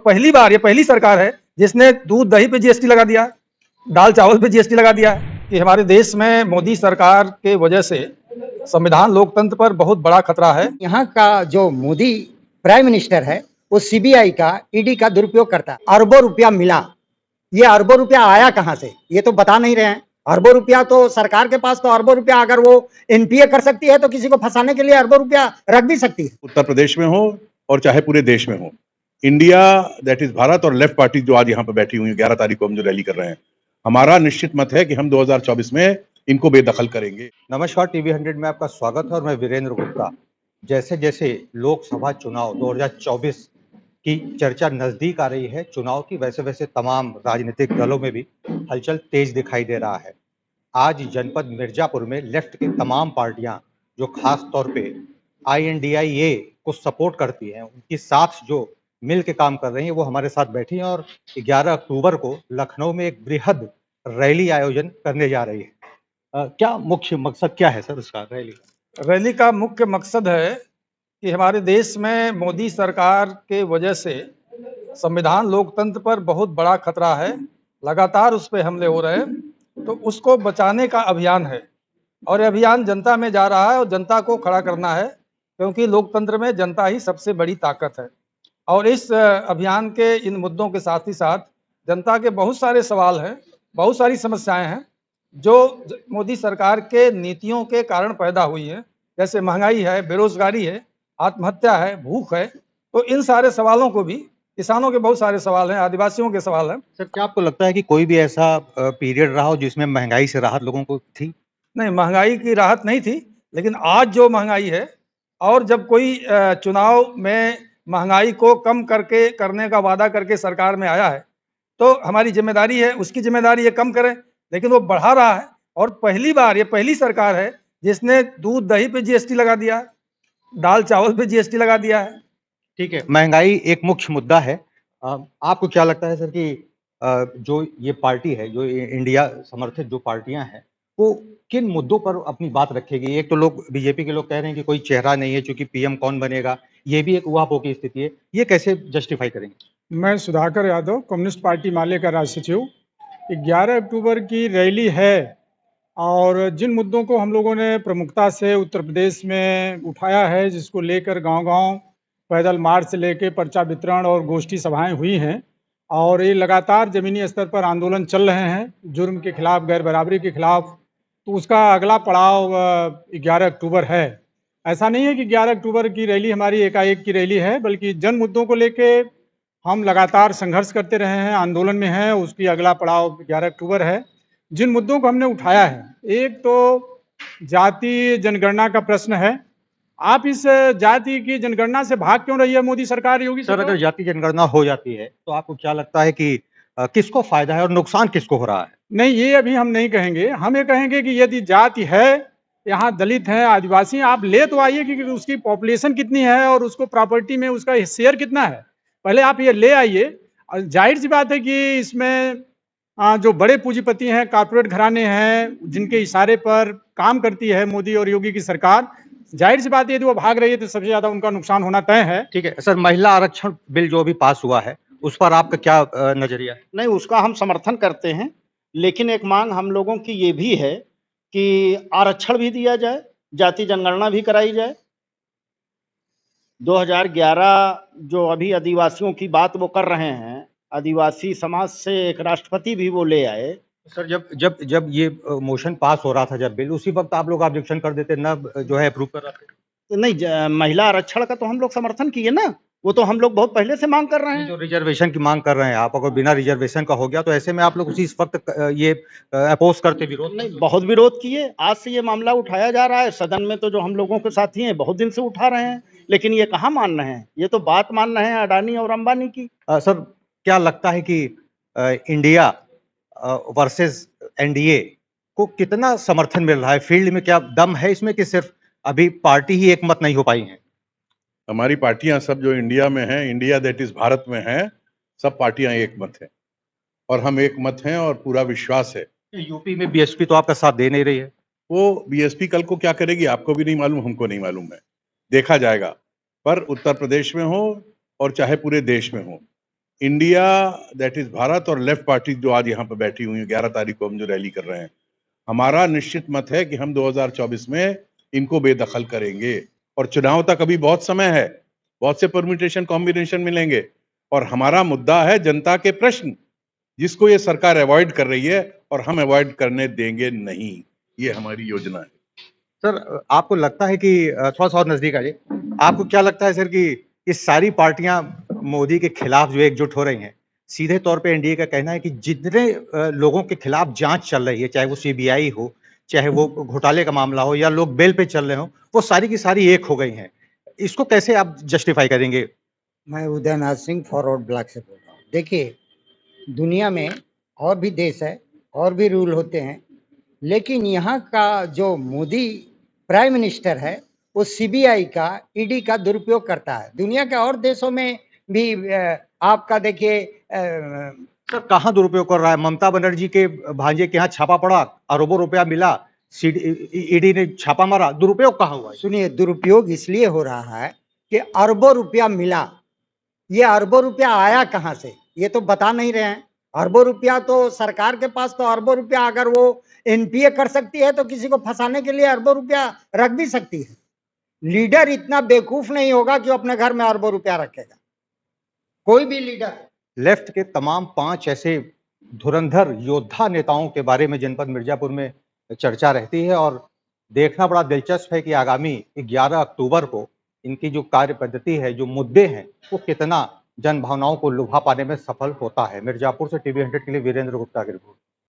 पहली बार, ये पहली सरकार है जिसने दूध दही पे जीएसटी लगा दिया, दाल चावल पे जीएसटी लगा दिया है। कि हमारे देश में मोदी सरकार के वजह से संविधान लोकतंत्र पर बहुत बड़ा खतरा है। यहाँ का जो मोदी प्राइम मिनिस्टर है वो सीबीआई का, ईडी का दुरुपयोग करता है। अरबों रुपया मिला, ये अरबों रुपया आया कहाँ से ये तो बता नहीं रहे हैं। अरबों रुपया तो सरकार के पास, तो अरबों रुपया अगर वो एनपीए कर सकती है तो किसी को फंसाने के लिए अरबों रुपया रख भी सकती है। उत्तर प्रदेश में हो और चाहे पूरे देश में हो, इंडिया दैट इज भारत और लेफ्ट पार्टी जो आज यहाँ पे बैठी हुई है, 11 तारीख को हम जो रैली कर रहे हैं, हमारा निश्चित मत है कि हम 2024 में इनको बेदखल करेंगे। नमस्कार, टीवी 100 में आपका स्वागत है और मैं वीरेंद्र गुप्ता। जैसे जैसे लोकसभा चुनाव 2024 की चर्चा नजदीक आ रही है चुनाव की, वैसे वैसे तमाम राजनीतिक दलों में भी हलचल तेज दिखाई दे रहा है। आज जनपद मिर्जापुर में लेफ्ट की तमाम पार्टियां जो खास तौर पे INDIA को सपोर्ट करती हैं, उनके साथ जो मिल के काम कर रही हैं, वो हमारे साथ बैठी हैं और 11 अक्टूबर को लखनऊ में एक बृहद रैली आयोजन करने जा रही है। क्या मुख्य मकसद क्या है सर उसका रैली का? रैली का मुख्य मकसद है कि हमारे देश में मोदी सरकार के वजह से संविधान लोकतंत्र पर बहुत बड़ा खतरा है। लगातार उस पर हमले हो रहे हैं, तो उसको बचाने का अभियान है और ये अभियान जनता में जा रहा है और जनता को खड़ा करना है, क्योंकि लोकतंत्र में जनता ही सबसे बड़ी ताकत है। और इस अभियान के इन मुद्दों के साथ ही साथ जनता के बहुत सारे सवाल हैं, बहुत सारी समस्याएं हैं जो मोदी सरकार के नीतियों के कारण पैदा हुई है, जैसे महंगाई है, बेरोजगारी है, आत्महत्या है, भूख है। तो इन सारे सवालों को भी, किसानों के बहुत सारे सवाल हैं, आदिवासियों के सवाल हैं। सर, क्या आपको लगता है कि कोई भी ऐसा पीरियड रहा हो जिसमें महंगाई से राहत लोगों को थी? नहीं, महंगाई की राहत नहीं थी, लेकिन आज जो महंगाई है, और जब कोई चुनाव में महंगाई को कम करके करने का वादा करके सरकार में आया है, तो हमारी जिम्मेदारी है, उसकी जिम्मेदारी है कम करें, लेकिन वो बढ़ा रहा है। और पहली बार, ये पहली सरकार है जिसने दूध दही पे जीएसटी लगा दिया है, दाल चावल पे जीएसटी लगा दिया है। ठीक है, महंगाई एक मुख्य मुद्दा है। आपको क्या लगता है सर कि जो ये पार्टी है, जो इंडिया समर्थित जो पार्टियां हैं, वो किन मुद्दों पर अपनी बात रखेगी? एक तो लोग, बीजेपी के लोग कह रहे हैं कि कोई चेहरा नहीं है, क्योंकि पीएम कौन बनेगा, ये भी एक उहापोह की स्थिति है। ये कैसे जस्टिफाई करेंगे? मैं सुधाकर यादव, कम्युनिस्ट पार्टी माले का राज्य सचिव। 11 अक्टूबर की रैली है और जिन मुद्दों को हम लोगों ने प्रमुखता से उत्तर प्रदेश में उठाया है, जिसको लेकर गांव-गांव पैदल मार्च से लेकर पर्चा वितरण और गोष्ठी सभाएं हुई हैं, और ये लगातार ज़मीनी स्तर पर आंदोलन चल रहे हैं जुर्म के खिलाफ, गैर बराबरी के खिलाफ। तो उसका अगला पड़ाव 11 अक्टूबर है। ऐसा नहीं है कि 11 अक्टूबर की रैली हमारी एकाएक की रैली है, बल्कि जन मुद्दों को लेके हम लगातार संघर्ष करते रहे हैं, आंदोलन में हैं। उसकी अगला पड़ाव 11 अक्टूबर है। जिन मुद्दों को हमने उठाया है, एक तो जाति जनगणना का प्रश्न है। आप इस जाति की जनगणना से भाग क्यों रही है मोदी सरकार, योगी सर, सरकार? अगर जाति जनगणना हो जाती है तो आपको क्या लगता है कि किसको फायदा है और नुकसान किसको हो रहा है? नहीं, ये अभी हम नहीं कहेंगे। हम ये कहेंगे कि यदि जाति है, यहाँ दलित हैं, आदिवासी हैं, आप ले तो आइए कि उसकी पॉपुलेशन कितनी है और उसको प्रॉपर्टी में उसका शेयर कितना है, पहले आप ये ले आइए। और जाहिर सी बात है कि इसमें जो बड़े पूंजीपति हैं, कॉर्पोरेट घराने हैं, जिनके इशारे पर काम करती है मोदी और योगी की सरकार, जाहिर सी बात है यदि वो भाग रही है तो सबसे ज्यादा उनका नुकसान होना तय है। ठीक है सर, महिला आरक्षण बिल जो अभी पास हुआ है, उस पर आपका क्या नजरिया है? नहीं, उसका हम समर्थन करते हैं, लेकिन एक मांग हम लोगों की ये भी है कि आरक्षण भी दिया जाए, जाति जनगणना भी कराई जाए। 2011 जो अभी आदिवासियों की बात वो कर रहे हैं, आदिवासी समाज से एक राष्ट्रपति भी वो ले आए। सर, जब जब जब ये मोशन पास हो रहा था, जब बिल, उसी वक्त आप लोग ऑब्जेक्शन कर देते, ना जो है अप्रूव कर रहे थे? तो नहीं, महिला आरक्षण का तो हम लोग समर्थन किए ना, वो तो हम लोग बहुत पहले से मांग कर रहे हैं। जो रिजर्वेशन की मांग कर रहे हैं आप, अगर बिना रिजर्वेशन का हो गया तो ऐसे में आप लोग उसी वक्त ये अपोज करते, विरोध? नहीं, बहुत विरोध किए। आज से ये मामला उठाया जा रहा है सदन में, तो जो हम लोगों के साथी हैं बहुत दिन से उठा रहे हैं, लेकिन ये कहाँ मान रहे हैं। ये तो बात मान रहे हैं अडानी और अंबानी की। सर, क्या लगता है कि इंडिया वर्सेस एनडीए को कितना समर्थन मिल रहा है? फील्ड में क्या दम है इसमें कि सिर्फ अभी पार्टी ही एक मत नहीं हो पाई है? हमारी पार्टियां सब जो इंडिया में हैं, इंडिया दैट इज भारत में हैं, सब पार्टियां एक मत हैं और हम एक मत हैं और पूरा विश्वास है। यूपी में बीएसपी तो आपका साथ दे नहीं रही है। वो बीएसपी कल को क्या करेगी आपको भी नहीं मालूम, हमको नहीं मालूम है, देखा जाएगा। पर उत्तर प्रदेश में हो और चाहे पूरे देश में हो, इंडिया दैट इज भारत और लेफ्ट पार्टी जो आज यहाँ पे बैठी हुई है, 11 तारीख को हम जो रैली कर रहे हैं, हमारा निश्चित मत है कि हम 2024 में इनको बेदखल करेंगे। और चुनाव तक अभी बहुत समय है, बहुत से परम्यूटेशन कॉम्बिनेशन मिलेंगे, और हमारा मुद्दा है जनता के प्रश्न, जिसको ये सरकार अवॉइड कर रही है, और हम अवॉइड करने देंगे नहीं। ये हमारी योजना है। सर, आपको लगता है कि थोड़ा सा और नजदीक आ जाइए, आपको क्या लगता है सर कि ये सारी पार्टियां मोदी के खिलाफ जो एकजुट हो रही हैं? सीधे तौर पे एनडीए का कहना है कि जितने लोगों के खिलाफ जांच चल रही है, चाहे वो सीबीआई हो, चाहे वो घोटाले का मामला हो, या लोग बेल पे चल रहे हो, वो सारी की सारी एक हो गई हैं। इसको कैसे आप जस्टिफाई करेंगे? मैं उदयनाथ सिंह फॉरवर्ड ब्लॉक से बोल रहा हूँ। देखिए, दुनिया में और भी देश है और भी रूल होते हैं, लेकिन यहाँ का जो मोदी प्राइम मिनिस्टर है वो सीबीआई का, ईडी का दुरुपयोग करता है। दुनिया के और देशों में भी आपका देखिए सर, कहाँ दुरुपयोग कर रहा है? ममता बनर्जी के भांजे के यहाँ छापा पड़ा, अरबों रुपया मिला, ईडी ने छापा मारा, दुरुपयोग कहाँ हुआ है? सुनिए, दुरुपयोग इसलिए हो रहा है कि अरबों रुपया मिला, ये अरबों रुपया आया कहाँ से ये तो बता नहीं रहे हैं। अरबों रुपया तो सरकार के पास, तो अरबों रुपया अगर वो एनपीए कर सकती है तो किसी को फंसाने के लिए अरबों रुपया रख भी सकती है। लीडर इतना बेवकूफ नहीं होगा कि अपने घर में अरबों रुपया रखेगा, कोई भी लीडर। लेफ्ट के तमाम 5 ऐसे धुरंधर योद्धा नेताओं के बारे में जनपद मिर्जापुर में चर्चा रहती है, और देखना बड़ा दिलचस्प है कि आगामी 11 अक्टूबर को इनकी जो कार्य पद्धति है, जो मुद्दे हैं, वो कितना जन भावनाओं को लुभा पाने में सफल होता है। मिर्जापुर से टीवी 100 के लिए वीरेंद्र गुप्ता की रिपोर्ट।